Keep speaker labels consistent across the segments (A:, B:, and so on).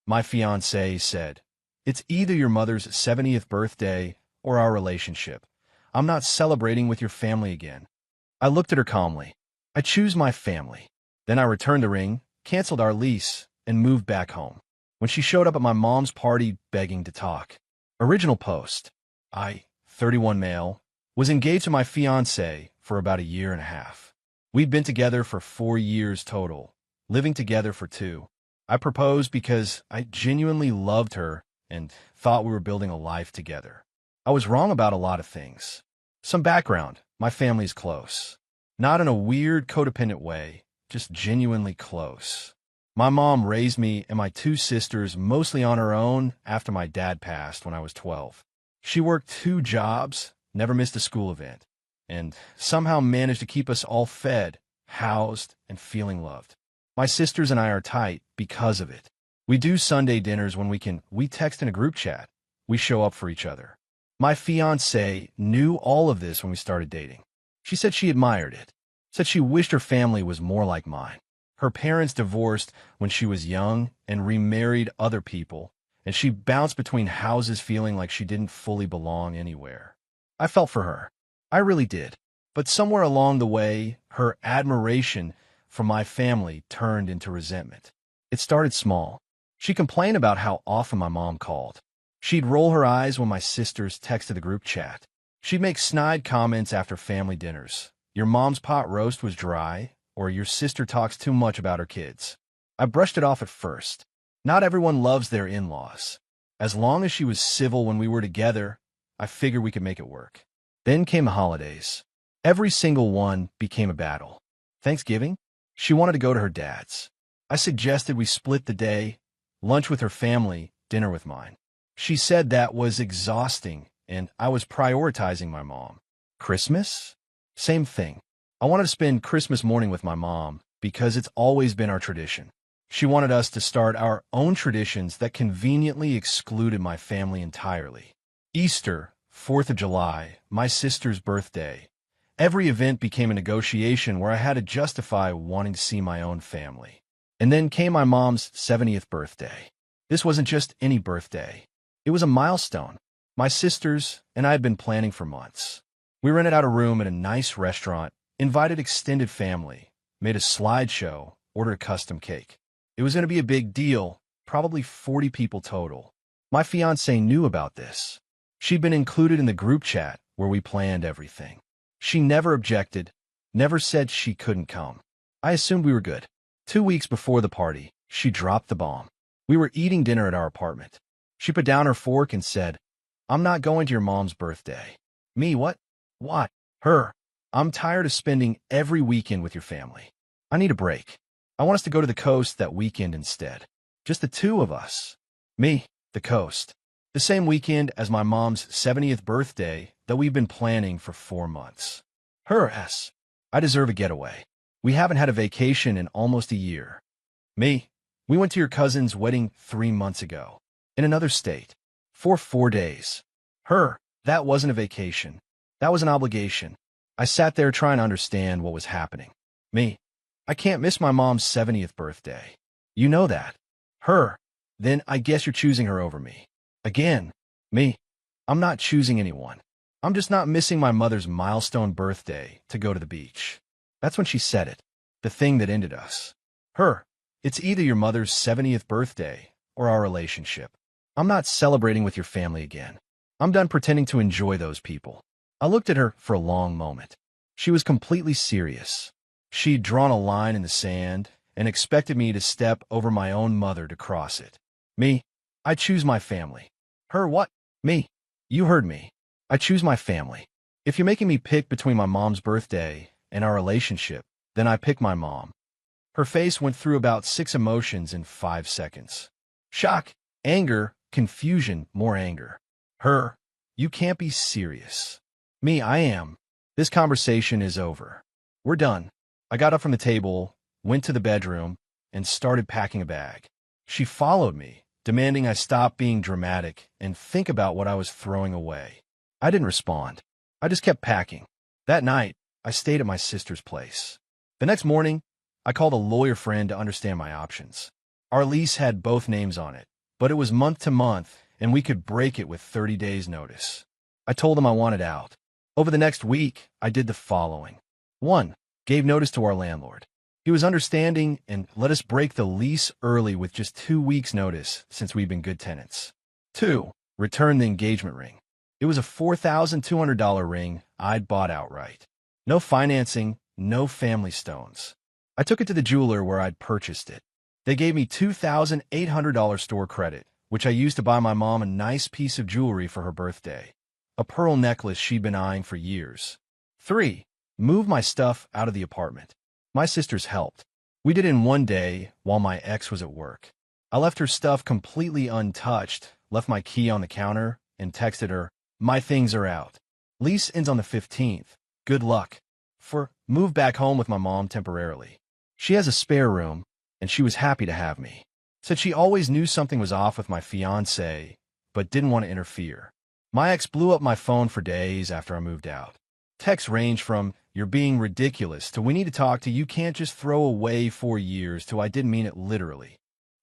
A: My fiancée said, "It's either your mother's 70th birthday or our relationship. I'm not celebrating with your family again." I looked at her calmly. "I choose my family." Then I returned the ring, canceled our lease, and moved back home. When she showed up at my mom's party begging to talk. Original post. I, 31 male, was engaged to my fiancée for about a year and a half. We'd been together for 4 years total, living together for 2. I proposed because I genuinely loved her and thought we were building a life together. I was wrong about a lot of things. Some background: my family's close. Not in a weird codependent way, just genuinely close. My mom raised me and my 2 sisters mostly on her own after my dad passed when I was 12. She worked 2 jobs, never missed a school event, and somehow managed to keep us all fed, housed, and feeling loved. My sisters and I are tight because of it. We do Sunday dinners when we can. We text in a group chat. We show up for each other. My fiancée knew all of this when we started dating. She said she admired it, said she wished her family was more like mine. Her parents divorced when she was young and remarried other people, and she bounced between houses feeling like she didn't fully belong anywhere. I felt for her. I really did. But somewhere along the way, her admiration for my family turned into resentment. It started small. She complained about how often my mom called. She'd roll her eyes when my sisters texted the group chat. She'd make snide comments after family dinners. "Your mom's pot roast was dry," or "Your sister talks too much about her kids." I brushed it off at first. Not everyone loves their in-laws. As long as she was civil when we were together, I figured we could make it work. Then came the holidays. Every single one became a battle. Thanksgiving? She wanted to go to her dad's. I suggested we split the day, lunch with her family, dinner with mine. She said that was exhausting, and I was prioritizing my mom. Christmas? Same thing. I wanted to spend Christmas morning with my mom because it's always been our tradition. She wanted us to start our own traditions that conveniently excluded my family entirely. Easter, 4th of July, my sister's birthday. Every event became a negotiation where I had to justify wanting to see my own family. And then came my mom's 70th birthday. This wasn't just any birthday. It was a milestone. My sisters and I had been planning for months. We rented out a room at a nice restaurant, invited extended family, made a slideshow, ordered a custom cake. It was going to be a big deal, probably 40 people total. My fiancée knew about this. She'd been included in the group chat where we planned everything. She never objected, never said she couldn't come. I assumed we were good. 2 weeks before the party, she dropped the bomb. We were eating dinner at our apartment. She put down her fork and said, "I'm not going to your mom's birthday." Me, what? What? Her. "I'm tired of spending every weekend with your family. I need a break. I want us to go to the coast that weekend instead. Just the 2 of us." Me, the coast. The same weekend as my mom's 70th birthday that we've been planning for 4 months. Her S. "I deserve a getaway. We haven't had a vacation in almost a year." Me, "We went to your cousin's wedding 3 months ago. In another state. For 4 days." Her. "That wasn't a vacation. That was an obligation." I sat there trying to understand what was happening. Me, "I can't miss my mom's 70th birthday. You know that." Her. "Then I guess you're choosing her over me." Again. Me, "I'm not choosing anyone. I'm just not missing my mother's milestone birthday to go to the beach." That's when she said it. The thing that ended us. Her. "It's either your mother's 70th birthday or our relationship. I'm not celebrating with your family again. I'm done pretending to enjoy those people." I looked at her for a long moment. She was completely serious. She'd drawn a line in the sand and expected me to step over my own mother to cross it. Me, "I choose my family." Her, "What?" Me, "You heard me. I choose my family. If you're making me pick between my mom's birthday and our relationship, then I pick my mom." Her face went through about 6 emotions in 5 seconds. Shock, anger, confusion, more anger. Her, "You can't be serious." Me, "I am. This conversation is over. We're done." I got up from the table, went to the bedroom, and started packing a bag. She followed me, demanding I stop being dramatic and think about what I was throwing away. I didn't respond. I just kept packing. That night, I stayed at my sister's place. The next morning, I called a lawyer friend to understand my options. Our lease had both names on it, but it was month to month, and we could break it with 30 days' notice. I told him I wanted out. Over the next week, I did the following. 1. Gave notice to our landlord. He was understanding and let us break the lease early with just 2 weeks' notice since we've been good tenants. 2. Returned the engagement ring. It was a $4,200 ring I'd bought outright. No financing, no family stones. I took it to the jeweler where I'd purchased it. They gave me $2,800 store credit, which I used to buy my mom a nice piece of jewelry for her birthday. A pearl necklace she'd been eyeing for years. 3. Moved my stuff out of the apartment. My sisters helped. We did it in one day while my ex was at work. I left her stuff completely untouched, left my key on the counter, and texted her, "My things are out. Lease ends on the 15th. Good luck." Moved back home with my mom temporarily. She has a spare room, and she was happy to have me. Said she always knew something was off with my fiancé, but didn't want to interfere. My ex blew up my phone for days after I moved out. Texts range from, "You're being ridiculous," to "We need to talk," to "You can't just throw away 4 years," to "I didn't mean it literally."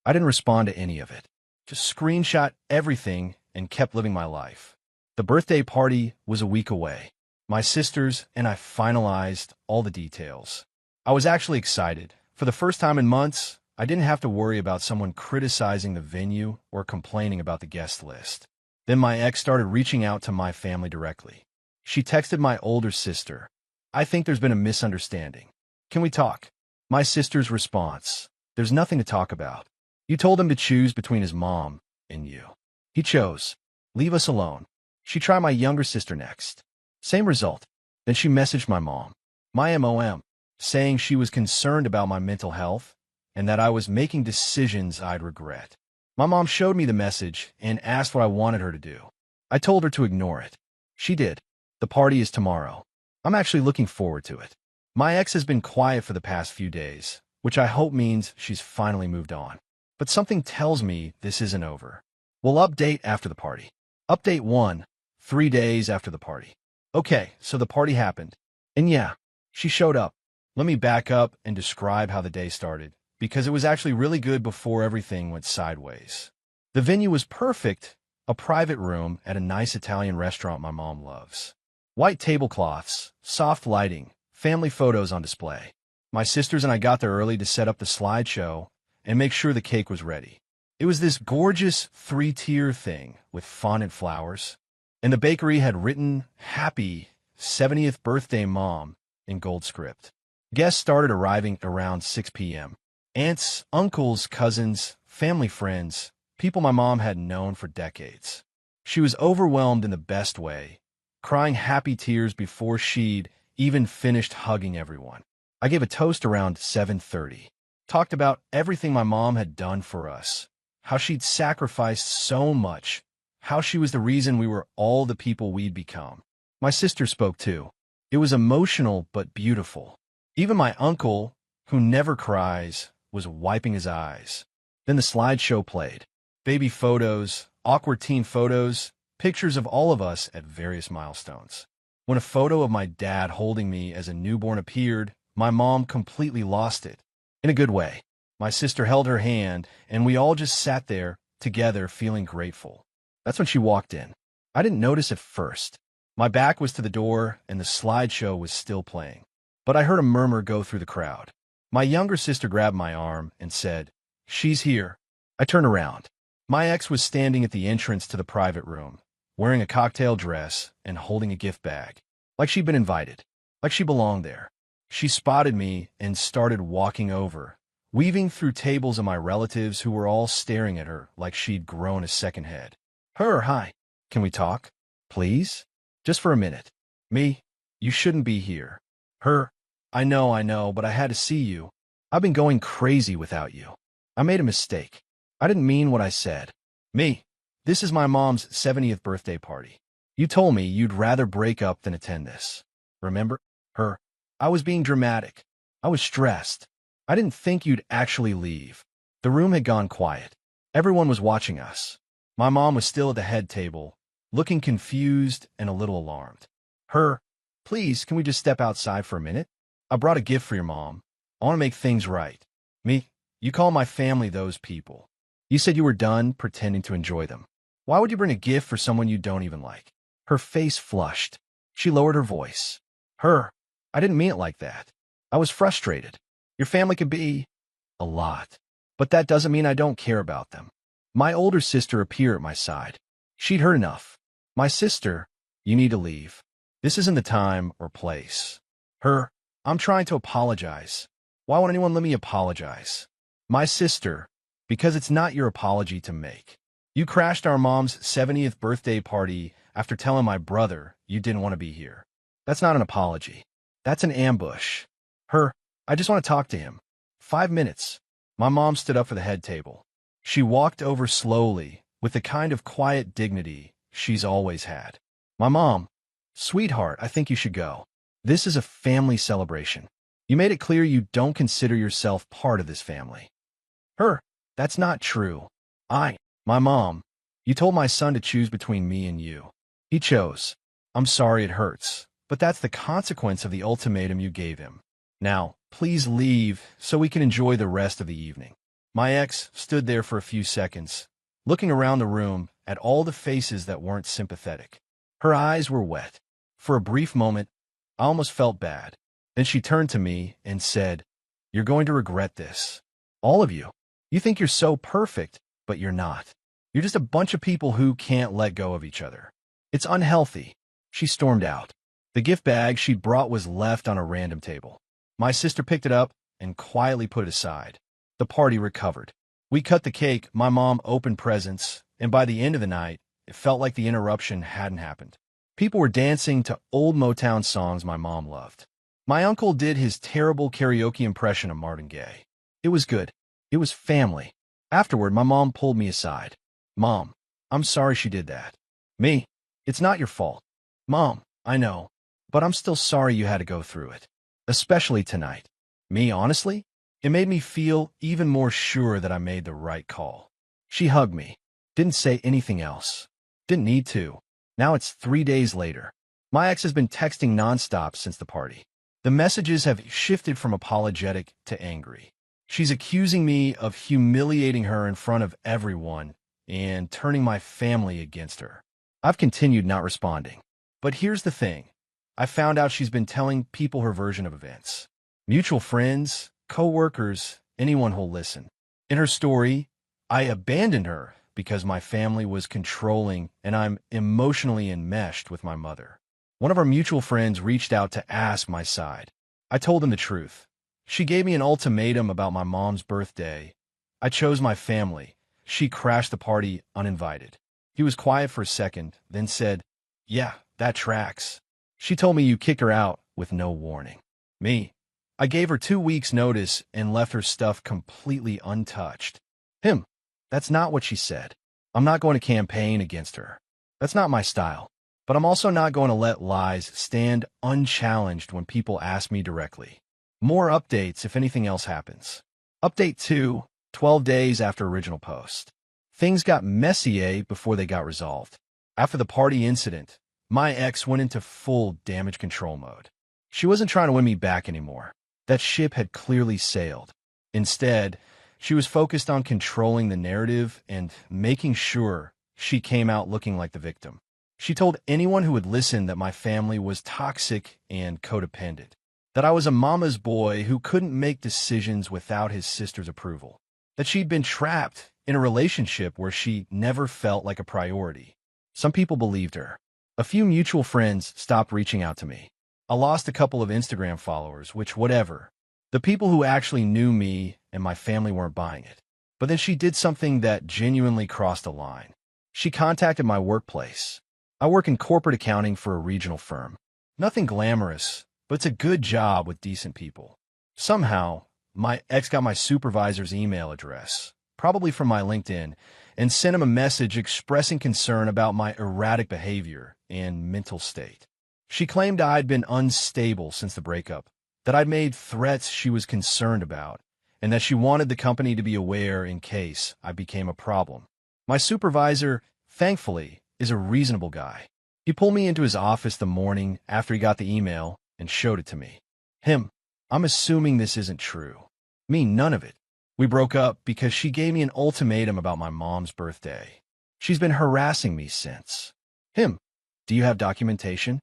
A: I didn't respond to any of it. Just screenshot everything and kept living my life. The birthday party was a week away. My sisters and I finalized all the details. I was actually excited. For the first time in months, I didn't have to worry about someone criticizing the venue or complaining about the guest list. Then my ex started reaching out to my family directly. She texted my older sister, "I think there's been a misunderstanding. Can we talk?" My sister's response, "There's nothing to talk about. You told him to choose between his mom and you. He chose. Leave us alone." She tried my younger sister next. Same result. Then she messaged my mom, my MOM, saying she was concerned about my mental health and that I was making decisions I'd regret. My mom showed me the message and asked what I wanted her to do. I told her to ignore it. She did. The party is tomorrow. I'm actually looking forward to it. My ex has been quiet for the past few days, which I hope means she's finally moved on. But something tells me this isn't over. We'll update after the party. Update 1, 3 days after the party. Okay, so the party happened. And yeah, she showed up. Let me back up and describe how the day started, because it was actually really good before everything went sideways. The venue was perfect, a private room at a nice Italian restaurant my mom loves. White tablecloths, soft lighting, family photos on display. My sisters and I got there early to set up the slideshow and make sure the cake was ready. It was this gorgeous 3-tier thing with fondant flowers, and the bakery had written "Happy 70th Birthday Mom" in gold script. Guests started arriving around 6 p.m. Aunts, uncles, cousins, family friends, people my mom had known for decades. She was overwhelmed in the best way, crying happy tears before she'd even finished hugging everyone. I gave a toast around 7:30. Talked about everything my mom had done for us, how she'd sacrificed so much, how she was the reason we were all the people we'd become. My sister spoke too. It was emotional but beautiful. Even my uncle, who never cries, was wiping his eyes. Then the slideshow played. Baby photos, awkward teen photos, pictures of all of us at various milestones. When a photo of my dad holding me as a newborn appeared, my mom completely lost it. In a good way. My sister held her hand, and we all just sat there, together, feeling grateful. That's when she walked in. I didn't notice at first. My back was to the door, and the slideshow was still playing. But I heard a murmur go through the crowd. My younger sister grabbed my arm and said, "She's here." I turned around. My ex was standing at the entrance to the private room, wearing a cocktail dress and holding a gift bag, like she'd been invited, like she belonged there. She spotted me and started walking over, weaving through tables of my relatives who were all staring at her like she'd grown a second head. Hi. Can we talk? Please? Just for a minute. Me? You shouldn't be here. I know, but I had to see you. I've been going crazy without you. I made a mistake. I didn't mean what I said. Me? This is my mom's 70th birthday party. You told me you'd rather break up than attend this. Remember? I was being dramatic. I was stressed. I didn't think you'd actually leave. The room had gone quiet. Everyone was watching us. My mom was still at the head table, looking confused and a little alarmed. Please, can we just step outside for a minute? I brought a gift for your mom. I want to make things right. Me? You call my family those people. You said you were done pretending to enjoy them. Why would you bring a gift for someone you don't even like? Her face flushed. She lowered her voice. I didn't mean it like that. I was frustrated. Your family could be a lot, but that doesn't mean I don't care about them. My older sister appeared at my side. She'd heard enough. My sister, you need to leave. This isn't the time or place. I'm trying to apologize. Why won't anyone let me apologize? My sister, because it's not your apology to make. You crashed our mom's 70th birthday party after telling my brother you didn't want to be here. That's not an apology. That's an ambush. I just want to talk to him. 5 minutes. My mom stood up for the head table. She walked over slowly, with the kind of quiet dignity she's always had. My mom, sweetheart, I think you should go. This is a family celebration. You made it clear you don't consider yourself part of this family. That's not true. My mom, you told my son to choose between me and you. He chose. I'm sorry it hurts, but that's the consequence of the ultimatum you gave him. Now, please leave so we can enjoy the rest of the evening. My ex stood there for a few seconds, looking around the room at all the faces that weren't sympathetic. Her eyes were wet. For a brief moment, I almost felt bad. Then she turned to me and said, "You're going to regret this. All of you. You think you're so perfect, but you're not. You're just a bunch of people who can't let go of each other. It's unhealthy." She stormed out. The gift bag she'd brought was left on a random table. My sister picked it up and quietly put it aside. The party recovered. We cut the cake, my mom opened presents, and by the end of the night, it felt like the interruption hadn't happened. People were dancing to old Motown songs my mom loved. My uncle did his terrible karaoke impression of Marvin Gaye. It was good. It was family. Afterward, my mom pulled me aside. "Mom, I'm sorry she did that." "Me? It's not your fault." "Mom, I know, but I'm still sorry you had to go through it. Especially tonight." "Me, honestly? It made me feel even more sure that I made the right call." She hugged me. Didn't say anything else. Didn't need to. Now it's 3 days later. My ex has been texting nonstop since the party. The messages have shifted from apologetic to angry. She's accusing me of humiliating her in front of everyone and turning my family against her. I've continued not responding. But here's the thing. I found out she's been telling people her version of events. Mutual friends, co-workers, anyone who'll listen. In her story, I abandoned her because my family was controlling and I'm emotionally enmeshed with my mother. One of our mutual friends reached out to ask my side. I told him the truth. She gave me an ultimatum about my mom's birthday. I chose my family. She crashed the party uninvited. He was quiet for a second, then said, "Yeah, that tracks." She told me you kicked her out with no warning. Me, I gave her 2 weeks' notice and left her stuff completely untouched. That's not what she said. I'm not going to campaign against her. That's not my style. But I'm also not going to let lies stand unchallenged when people ask me directly. More updates if anything else happens. Update 2, 12 days after original post. Things got messy before they got resolved. After the party incident, my ex went into full damage control mode. She wasn't trying to win me back anymore. That ship had clearly sailed. Instead, she was focused on controlling the narrative and making sure she came out looking like the victim. She told anyone who would listen that my family was toxic and codependent, that I was a mama's boy who couldn't make decisions without his sister's approval, that she'd been trapped in a relationship where she never felt like a priority. Some people believed her. A few mutual friends stopped reaching out to me. I lost a couple of Instagram followers, which whatever. The people who actually knew me and my family weren't buying it. But then she did something that genuinely crossed a line. She contacted my workplace. I work in corporate accounting for a regional firm. Nothing glamorous, but it's a good job with decent people. Somehow, my ex got my supervisor's email address, probably from my LinkedIn, and sent him a message expressing concern about my erratic behavior and mental state. She claimed I'd been unstable since the breakup, that I'd made threats she was concerned about, and that she wanted the company to be aware in case I became a problem. My supervisor, thankfully, is a reasonable guy. He pulled me into his office the morning after he got the email and showed it to me. I'm assuming this isn't true. Me, none of it. We broke up because she gave me an ultimatum about my mom's birthday. She's been harassing me since. Him. Do you have documentation?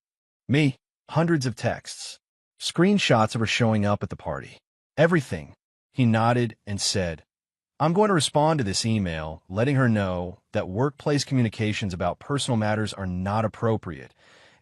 A: Me. Hundreds of texts. Screenshots of her showing up at the party. Everything. He nodded and said, I'm going to respond to this email, letting her know that workplace communications about personal matters are not appropriate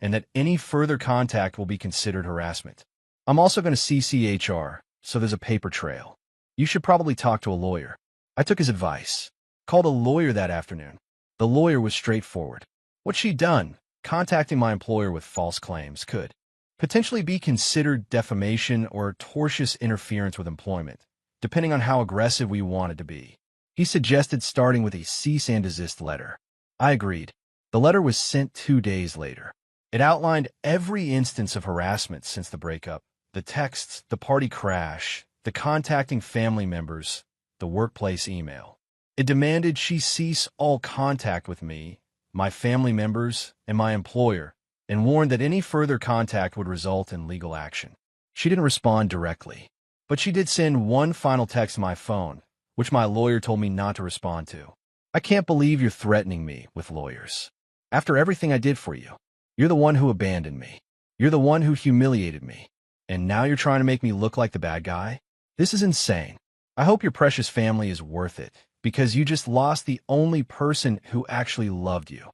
A: and that any further contact will be considered harassment. I'm also going to CC HR, so there's a paper trail. You should probably talk to a lawyer. I took his advice. Called a lawyer that afternoon. The lawyer was straightforward. What she'd done, contacting my employer with false claims, could potentially be considered defamation or tortious interference with employment, depending on how aggressive we wanted to be. He suggested starting with a cease and desist letter. I agreed. The letter was sent 2 days later. It outlined every instance of harassment since the breakup, the texts, the party crash, the contacting family members, the workplace email. It demanded she cease all contact with me, my family members, and my employer, and warned that any further contact would result in legal action. She didn't respond directly, but she did send one final text to my phone, which my lawyer told me not to respond to. I can't believe you're threatening me with lawyers. After everything I did for you, you're the one who abandoned me. You're the one who humiliated me. And now you're trying to make me look like the bad guy? This is insane. I hope your precious family is worth it, because you just lost the only person who actually loved you.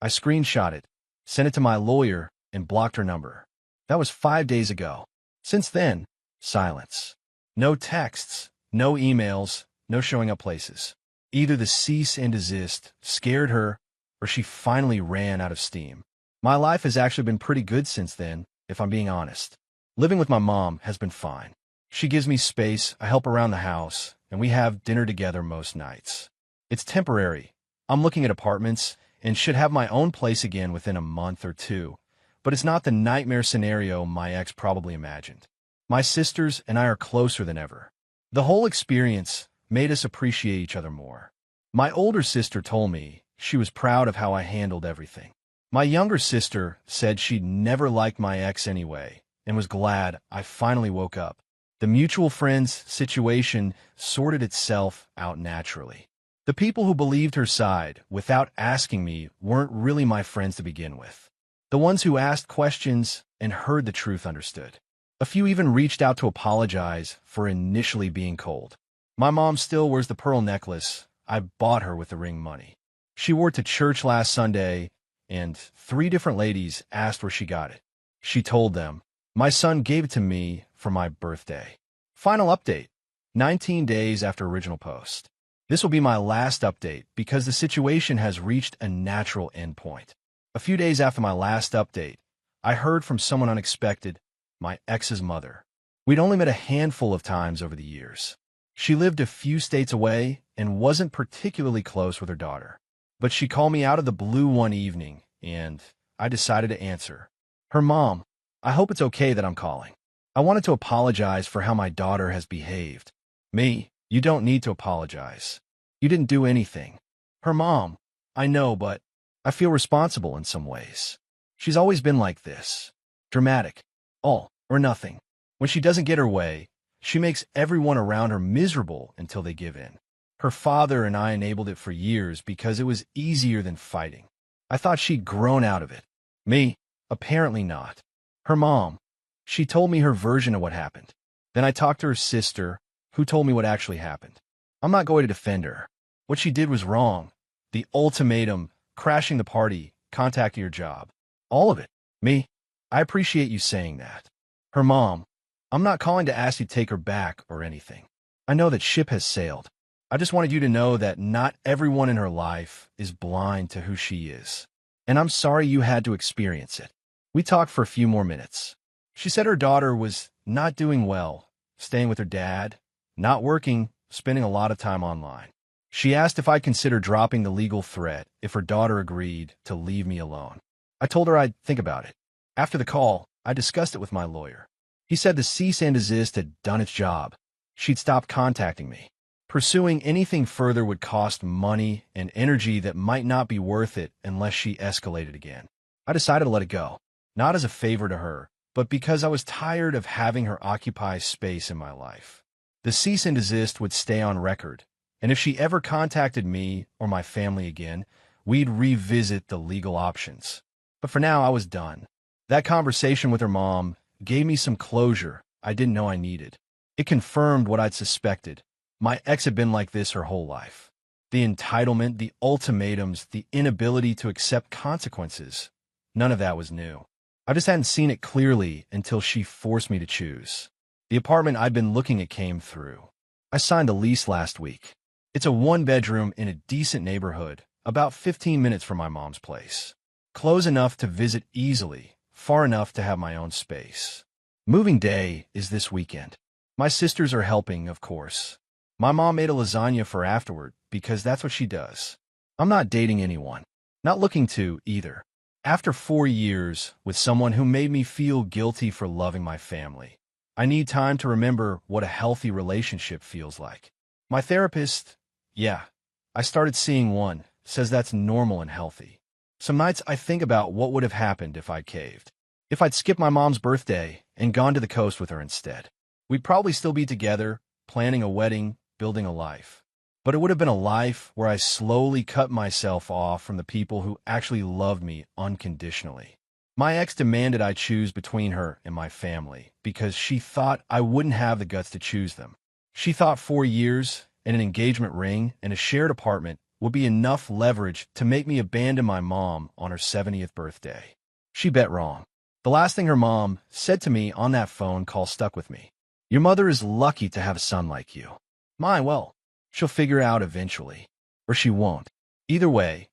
A: I screenshot it, sent it to my lawyer, and blocked her number. That was 5 days ago. Since then, silence. No texts, no emails, no showing up places. Either the cease and desist scared her, or she finally ran out of steam. My life has actually been pretty good since then, if I'm being honest. Living with my mom has been fine. She gives me space, I help around the house, and we have dinner together most nights. It's temporary. I'm looking at apartments and should have my own place again within a month or two, but it's not the nightmare scenario my ex probably imagined. My sisters and I are closer than ever. The whole experience made us appreciate each other more. My older sister told me she was proud of how I handled everything. My younger sister said she'd never liked my ex anyway and was glad I finally woke up. The mutual friends situation sorted itself out naturally. The people who believed her side without asking me weren't really my friends to begin with. The ones who asked questions and heard the truth understood. A few even reached out to apologize for initially being cold. My mom still wears the pearl necklace I bought her with the ring money. She wore it to church last Sunday, and 3 different ladies asked where she got it. She told them, my son gave it to me for my birthday. Final update, 19 days after original post. This will be my last update because the situation has reached a natural endpoint. A few days after my last update, I heard from someone unexpected, my ex's mother. We'd only met a handful of times over the years. She lived a few states away and wasn't particularly close with her daughter. But she called me out of the blue one evening, and I decided to answer. Her mom, I hope it's okay that I'm calling. I wanted to apologize for how my daughter has behaved. Me, you don't need to apologize. You didn't do anything. Her mom, I know, but I feel responsible in some ways. She's always been like this. Dramatic. All or nothing. When she doesn't get her way, she makes everyone around her miserable until they give in. Her father and I enabled it for years because it was easier than fighting. I thought she'd grown out of it. Me, apparently not. Her mom, she told me her version of what happened. Then I talked to her sister, who told me what actually happened. I'm not going to defend her. What she did was wrong. The ultimatum, crashing the party, contacting your job. All of it. Me, I appreciate you saying that. Her mom, I'm not calling to ask you to take her back or anything. I know that ship has sailed. I just wanted you to know that not everyone in her life is blind to who she is. And I'm sorry you had to experience it. We talked for a few more minutes. She said her daughter was not doing well, staying with her dad, not working, spending a lot of time online. She asked if I'd consider dropping the legal threat if her daughter agreed to leave me alone. I told her I'd think about it. After the call, I discussed it with my lawyer. He said the cease and desist had done its job. She'd stopped contacting me. Pursuing anything further would cost money and energy that might not be worth it unless she escalated again. I decided to let it go, not as a favor to her, but because I was tired of having her occupy space in my life. The cease and desist would stay on record, and if she ever contacted me or my family again, we'd revisit the legal options. But for now, I was done. That conversation with her mom gave me some closure I didn't know I needed. It confirmed what I'd suspected. My ex had been like this her whole life. The entitlement, the ultimatums, the inability to accept consequences. None of that was new. I just hadn't seen it clearly until she forced me to choose. The apartment I'd been looking at came through. I signed a lease last week. It's a one-bedroom in a decent neighborhood, about 15 minutes from my mom's place. Close enough to visit easily, far enough to have my own space. Moving day is this weekend. My sisters are helping, of course. My mom made a lasagna for afterward because that's what she does. I'm not dating anyone. Not looking to, either. After 4 years with someone who made me feel guilty for loving my family, I need time to remember what a healthy relationship feels like. My therapist, I started seeing one, says that's normal and healthy. Some nights I think about what would have happened if I'd caved. If I'd skipped my mom's birthday and gone to the coast with her instead. We'd probably still be together, planning a wedding, building a life. But it would have been a life where I slowly cut myself off from the people who actually loved me unconditionally. My ex demanded I choose between her and my family because she thought I wouldn't have the guts to choose them. She thought 4 years and an engagement ring and a shared apartment would be enough leverage to make me abandon my mom on her 70th birthday. She bet wrong. The last thing her mom said to me on that phone call stuck with me. Your mother is lucky to have a son like you. Well, she'll figure it out eventually. Or she won't. Either way,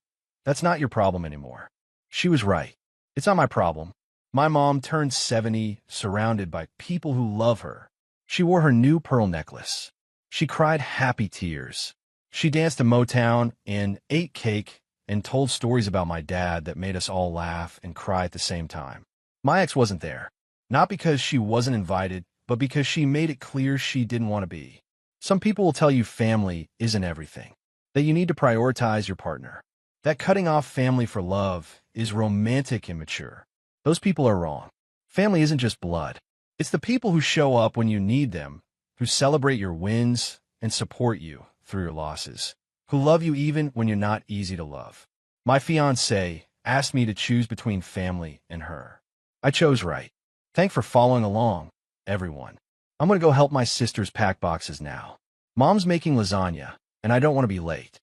A: that's not your problem anymore. She was right. It's not my problem. My mom turned 70, surrounded by people who love her. She wore her new pearl necklace. She cried happy tears. She danced to Motown and ate cake and told stories about my dad that made us all laugh and cry at the same time. My ex wasn't there. Not because she wasn't invited, but because she made it clear she didn't want to be. Some people will tell you family isn't everything, that you need to prioritize your partner, that cutting off family for love is romantic and mature. Those people are wrong. Family isn't just blood. It's the people who show up when you need them, who celebrate your wins and support you through your losses, who love you even when you're not easy to love. My fiancée asked me to choose between family and her. I chose right. Thanks for following along, everyone. I'm going to go help my sisters pack boxes now. Mom's making lasagna, and I don't want to be late.